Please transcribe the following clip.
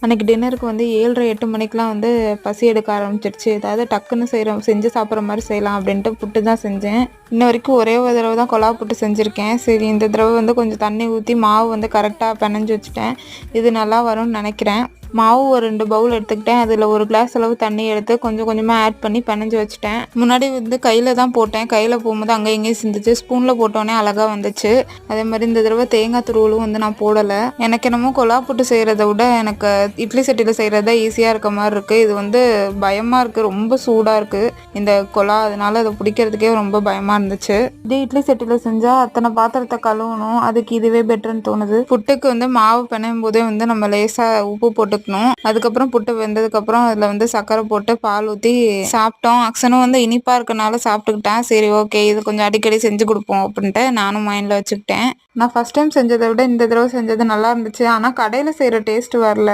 அன்றைக்கி டின்னருக்கு வந்து 7:30 8 மணிக்கெலாம் வந்து பசி எடுக்க ஆரம்பிச்சிருச்சு. ஏதாவது டக்குன்னு செஞ்சு சாப்பிட்ற மாதிரி செய்யலாம் அப்படின்ட்டு புட்டு தான் செஞ்சேன். இன்ன வரைக்கும் ஒரே ஒரு தடவை தான் கொழா புட்டு செஞ்சுருக்கேன். சரி, இந்த தடவை வந்து கொஞ்சம் தண்ணி ஊற்றி மாவு வந்து கரெக்டாக பெனஞ்சு வச்சுட்டேன். இது நல்லா வரும்னு நினைக்கிறேன். மாவு ஒரு 2 பவுல் எடுத்துக்கிட்டேன். அதில் 1 கிளாஸ் அளவு தண்ணி எடுத்து கொஞ்சம் கொஞ்சமாக ஆட் பண்ணி பெனஞ்சு வச்சுட்டேன். முன்னாடி வந்து கையில் தான் போட்டேன். கையில் போகும்போது அங்கே இங்கேயும் சிந்துச்சு. ஸ்பூனில் போட்டோன்னே அழகாக வந்துச்சு. அதே மாதிரி இந்த தடவை தேங்காய் துருவலும் வந்து நான் போடலை. எனக்கு என்னமோ கொழா புட்டு செய்கிறத விட எனக்கு இட்லி சட்டியில் செய்கிறது தான் ஈஸியாக இருக்க மாதிரி இருக்குது. இது வந்து பயமாக இருக்குது, ரொம்ப சூடாக இருக்குது இந்த கொழா. அதனால அதை பிடிக்கிறதுக்கே ரொம்ப பயமாக இருந்துச்சு. இதே இட்லி சட்டியில் செஞ்சால் அத்தனை பாத்திரத்தை கழுவணும். அதுக்கு இதுவே பெட்டர்னு தோணுது. புட்டுக்கு வந்து மாவு பிணையும் போதே வந்து நம்ம லேசாக உப்பு போட்டு அதுக்கப்புறம் புட்டு வெந்ததுக்கப்புறம் அதில் வந்து சர்க்கரை போட்டு பால் ஊற்றி சாப்பிட்டோம். அக்ஷனும் வந்து இனிப்பாக இருக்கனால சாப்பிட்டுக்கிட்டேன். சரி, ஓகே, இது கொஞ்சம் அடிக்கடி செஞ்சு கொடுப்போம் அப்படின்ட்டு நானும் மைண்டில் வச்சுக்கிட்டேன். நான் ஃபஸ்ட் டைம் செஞ்சதை விட இந்த தடவை செஞ்சது நல்லா இருந்துச்சு. ஆனால் கடையில் செய்கிற டேஸ்ட் வரல.